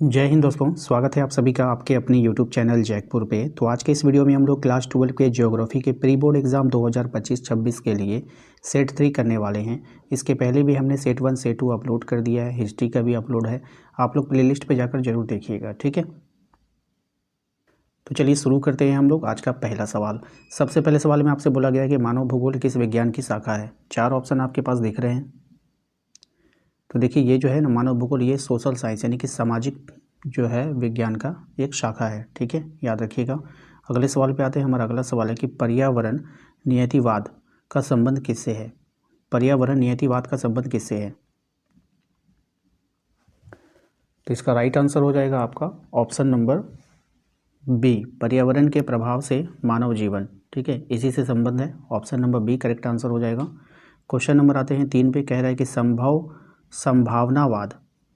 जय हिंद दोस्तों, स्वागत है आप सभी का आपके अपने यूट्यूब चैनल जैकपुर पे। तो आज के इस वीडियो में हम लोग क्लास 12 के ज्योग्राफी के प्री बोर्ड एग्ज़ाम 2025-26 के लिए सेट 3 करने वाले हैं। इसके पहले भी हमने सेट 1 सेट 2 अपलोड कर दिया है, हिस्ट्री का भी अपलोड है। आप लोग प्लेलिस्ट पे जाकर जरूर देखिएगा, ठीक है। तो चलिए शुरू करते हैं हम लोग। आज का पहला सवाल, सबसे पहले सवाल में आपसे बोला गया है कि मानव भूगोल किस विज्ञान की शाखा है। 4 ऑप्शन आपके पास दिख रहे हैं। तो देखिए ये जो है ना मानव भूगोल, ये सोशल साइंस यानी कि सामाजिक जो है विज्ञान का एक शाखा है, ठीक है, याद रखिएगा। अगले सवाल पे आते हैं। हमारा अगला सवाल है कि पर्यावरण नियतिवाद का संबंध किससे है। पर्यावरण नियतिवाद का संबंध किससे है। तो इसका राइट आंसर हो जाएगा आपका ऑप्शन नंबर बी, पर्यावरण के प्रभाव से मानव जीवन, ठीक है, इसी से संबंध है। Option number B correct answer हो जाएगा। क्वेश्चन नंबर आते हैं 3 पे। कह रहा है कि संभावनावाद,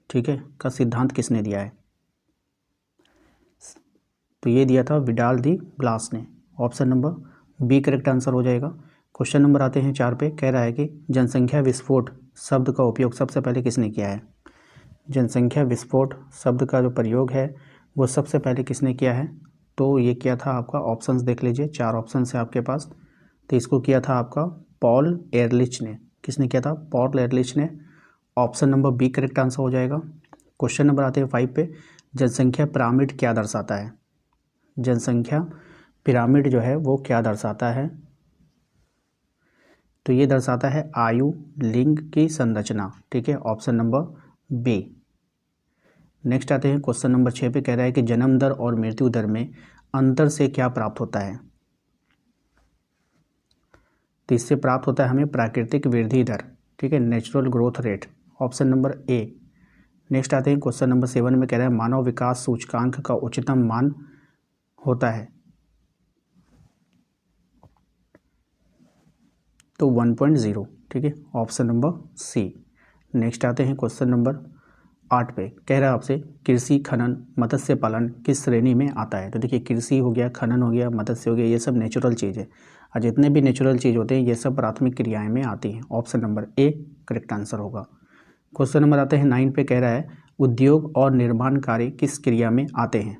ठीक है, का सिद्धांत किसने दिया है। तो ये दिया था विडाल दी ब्लास ने। Option number B correct answer हो जाएगा। क्वेश्चन नंबर आते हैं 4 पे। कह रहा है कि जनसंख्या विस्फोट शब्द का उपयोग सबसे पहले किसने किया है। जनसंख्या विस्फोट शब्द का जो प्रयोग है वो सबसे पहले किसने किया है। तो ये किया था आपका, ऑप्शंस देख लीजिए, 4 ऑप्शन है आपके पास। तो इसको किया था आपका पॉल एरलिच ने। किसने किया था, पॉल एरलिच ने। Option number B correct answer हो जाएगा। क्वेश्चन नंबर आते हैं 5 पे। जनसंख्या पिरामिड क्या दर्शाता है। जनसंख्या पिरामिड जो है वो क्या दर्शाता है। तो ये दर्शाता है आयु, लिंग की संरचना, ठीक है, ऑप्शन नंबर बी। नेक्स्ट आते हैं क्वेश्चन नंबर 6 पे। कह रहा है कि जन्म दर और मृत्यु दर में अंतर से क्या प्राप्त होता है। तो इससे प्राप्त होता है हमें प्राकृतिक वृद्धि दर, ठीक है, natural growth rate, option number A. Next आते हैं क्वेश्चन नंबर 7 में। कह रहा है मानव विकास सूचकांक का उच्चतम मान होता है। तो 1.0, ठीक है, ऑप्शन नंबर सी। नेक्स्ट आते हैं क्वेश्चन नंबर 8 पे। कह रहा है आपसे कृषि, खनन, मत्स्य पालन किस श्रेणी में आता है। तो देखिए कृषि हो गया, खनन हो गया, मत्स्य हो गया, ये सब नेचुरल चीज़ है। और जितने भी नेचुरल चीज़ होते हैं ये सब प्राथमिक क्रियाएं में आती हैं। Option number A correct answer होगा। क्वेश्चन नंबर आते हैं 9 पे। कह रहा है उद्योग और निर्माण कार्य किस क्रिया में आते हैं।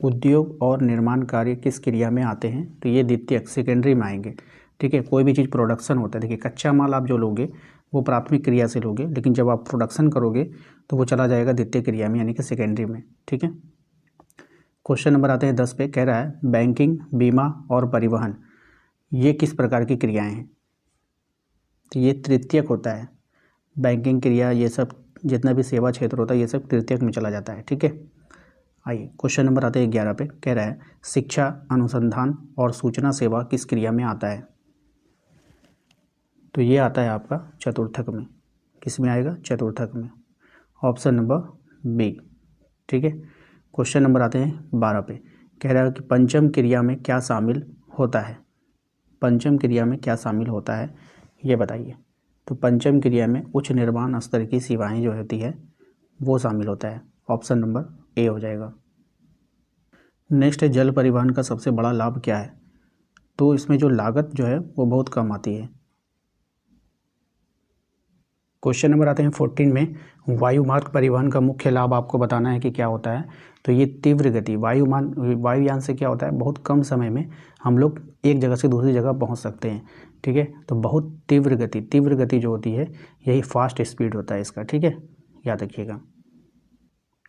उद्योग और निर्माण कार्य किस क्रिया में आते हैं। तो ये द्वितीयक, सेकेंडरी में आएंगे, ठीक है। कोई भी चीज़ प्रोडक्शन होता है, देखिए कच्चा माल आप जो लोगे वो प्राथमिक क्रिया से लोगे, लेकिन जब आप प्रोडक्शन करोगे तो वो चला जाएगा द्वितीय क्रिया में यानी कि सेकेंडरी में, ठीक है। क्वेश्चन नंबर आते हैं 10 पे। कह रहा है बैंकिंग, बीमा और परिवहन ये किस प्रकार की क्रियाएँ हैं। तो ये तृतीयक होता है। बैंकिंग क्रिया, ये सब जितना भी सेवा क्षेत्र होता है ये सब तृतीयक में चला जाता है, ठीक है। आइए क्वेश्चन नंबर आते हैं 11 पे। कह रहा है शिक्षा, अनुसंधान और सूचना सेवा किस क्रिया में आता है। तो ये आता है आपका चतुर्थक में। किस में आएगा, चतुर्थक में, ऑप्शन नंबर बी, ठीक है। क्वेश्चन नंबर आते हैं 12 पे। कह रहा है कि पंचम क्रिया में क्या शामिल होता है। पंचम क्रिया में क्या शामिल होता है ये बताइए। तो पंचम क्रिया में उच्च निर्माण स्तर की सेवाएं जो होती है वो शामिल होता है। ऑप्शन नंबर ए हो जाएगा। नेक्स्ट है जल परिवहन का सबसे बड़ा लाभ क्या है। तो इसमें जो लागत जो है वो बहुत कम आती है। क्वेश्चन नंबर आते हैं 14 में। वायु मार्ग परिवहन का मुख्य लाभ आपको बताना है कि क्या होता है। तो ये तीव्र गति, वायुयान से क्या होता है, बहुत कम समय में हम लोग एक जगह से दूसरी जगह पहुंच सकते हैं, ठीक है। तो बहुत तीव्र गति जो होती है यही फास्ट स्पीड होता है इसका, ठीक है, याद रखिएगा।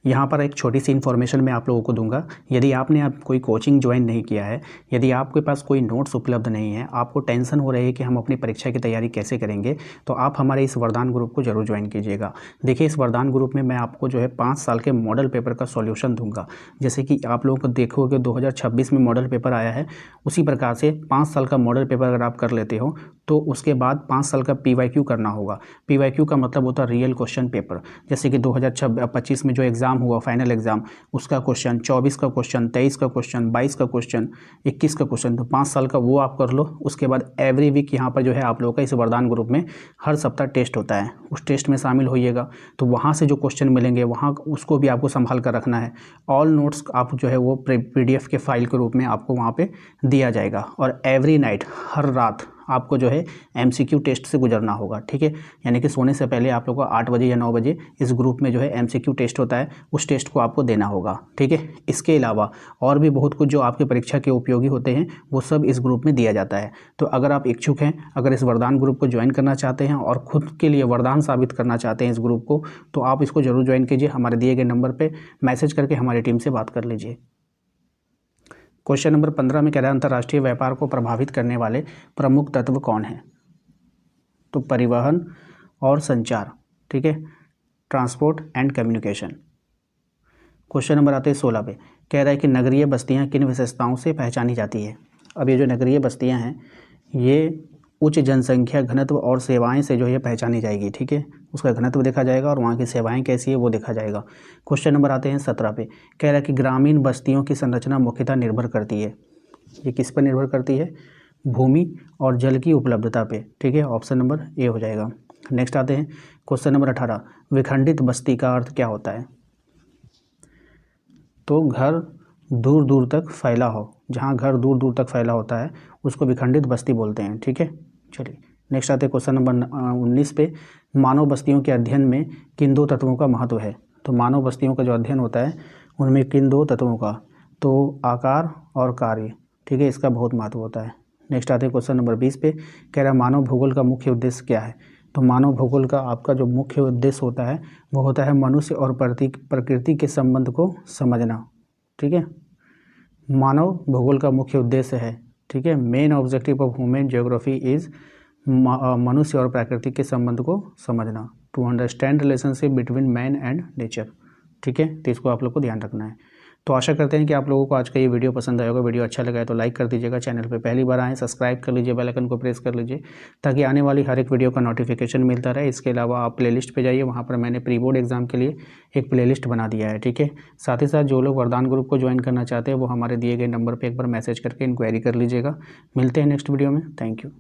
यहाँ पर एक छोटी सी इन्फॉर्मेशन मैं आप लोगों को दूंगा। यदि आपने अब कोई कोचिंग ज्वाइन नहीं किया है, यदि आपके पास कोई नोट्स उपलब्ध नहीं है, आपको टेंशन हो रही है कि हम अपनी परीक्षा की तैयारी कैसे करेंगे, तो आप हमारे इस वरदान ग्रुप को जरूर ज्वाइन कीजिएगा। देखिए इस वरदान ग्रुप में मैं आपको जो है 5 साल के मॉडल पेपर का सॉल्यूशन दूंगा। जैसे कि आप लोगों को देखोगे 2026 में मॉडल पेपर आया है, उसी प्रकार से 5 साल का मॉडल पेपर अगर आप कर लेते हो तो उसके बाद 5 साल का PYQ करना होगा। PYQ का मतलब होता है रियल क्वेश्चन पेपर। जैसे कि 2025 में जो एग्ज़ाम हुआ फाइनल एग्ज़ाम, उसका क्वेश्चन, 24 का क्वेश्चन, 23 का क्वेश्चन, 22 का क्वेश्चन, 21 का क्वेश्चन, तो 5 साल का वो आप कर लो। उसके बाद एवरी वीक यहाँ पर जो है आप लोगों का इस वरदान ग्रुप में हर सप्ताह टेस्ट होता है, उस टेस्ट में शामिल होइएगा। तो वहाँ से जो क्वेश्चन मिलेंगे वहाँ उसको भी आपको संभाल कर रखना है। ऑल नोट्स आप जो है वो PDF के फाइल के रूप में आपको वहाँ पर दिया जाएगा। और एवरी नाइट, हर रात आपको जो है MCQ टेस्ट से गुजरना होगा, ठीक है। यानी कि सोने से पहले आप लोग को 8 बजे या 9 बजे इस ग्रुप में जो है MCQ टेस्ट होता है, उस टेस्ट को आपको देना होगा, ठीक है। इसके अलावा और भी बहुत कुछ जो आपकी परीक्षा के उपयोगी होते हैं वो सब इस ग्रुप में दिया जाता है। तो अगर आप इच्छुक हैं, अगर इस वरदान ग्रुप को ज्वाइन करना चाहते हैं और खुद के लिए वरदान साबित करना चाहते हैं इस ग्रुप को, तो आप इसको जरूर ज्वाइन कीजिए। हमारे दिए गए नंबर पर मैसेज करके हमारी टीम से बात कर लीजिए। क्वेश्चन नंबर 15 में कह रहा है अंतर्राष्ट्रीय व्यापार को प्रभावित करने वाले प्रमुख तत्व कौन हैं? तो परिवहन और संचार, ठीक है, transport and communication. Question number आते हैं 16 पे, कह रहा है कि नगरीय बस्तियां किन विशेषताओं से पहचानी जाती है? अब ये जो नगरीय बस्तियां हैं ये उच्च जनसंख्या घनत्व और सेवाएं से जो है पहचानी जाएगी, ठीक है। उसका घनत्व देखा जाएगा और वहाँ की सेवाएं कैसी है वो देखा जाएगा। क्वेश्चन नंबर आते हैं 17 पे, कह रहा है कि ग्रामीण बस्तियों की संरचना मुख्यतः निर्भर करती है, ये किस पर निर्भर करती है? भूमि और जल की उपलब्धता पे, ठीक है। ऑप्शन नंबर ए हो जाएगा। नेक्स्ट आते हैं क्वेश्चन नंबर 18, विखंडित बस्ती का अर्थ क्या होता है? तो घर दूर दूर तक फैला हो, जहाँ घर दूर दूर तक फैला होता है उसको विखंडित बस्ती बोलते हैं, ठीक है। चलिए नेक्स्ट आते हैं क्वेश्चन नंबर 19 पे, मानव बस्तियों के अध्ययन में किन दो तत्वों का महत्व है? तो मानव बस्तियों का जो अध्ययन होता है उनमें किन दो तत्वों का? तो आकार और कार्य, ठीक है, इसका बहुत महत्व होता है। नेक्स्ट आते हैं क्वेश्चन नंबर 20 पे, कह रहा है मानव भूगोल का मुख्य उद्देश्य क्या है? तो मानव भूगोल का आपका जो मुख्य उद्देश्य होता है वो होता है मनुष्य और प्रकृति के संबंध को समझना, ठीक है। मानव भूगोल का मुख्य उद्देश्य है, ठीक है, main objective of human geography is मनुष्य और प्रकृति के संबंध को समझना, to understand relationship between man and nature, ठीक है। तो इसको आप लोग को ध्यान रखना है। तो आशा करते हैं कि आप लोगों को आज का ये वीडियो पसंद आएगा। वीडियो अच्छा लगा है तो लाइक कर दीजिएगा, चैनल पे पहली बार आएँ सब्सक्राइब कर लीजिए, बेल आइकन को प्रेस कर लीजिए ताकि आने वाली हर एक वीडियो का नोटिफिकेशन मिलता रहे। इसके अलावा आप प्लेलिस्ट पे जाइए, वहाँ पर मैंने प्री बोर्ड एग्जाम के लिए एक प्लेलिस्ट बना दिया है, ठीक है। साथ ही साथ जो लोग वरदान ग्रुप को ज्वाइन करना चाहते हैं वो हमारे दिए गए नंबर पर एक बार मैसेज करके इंक्वायरी कर लीजिएगा। मिलते हैं नेक्स्ट वीडियो में, थैंक यू।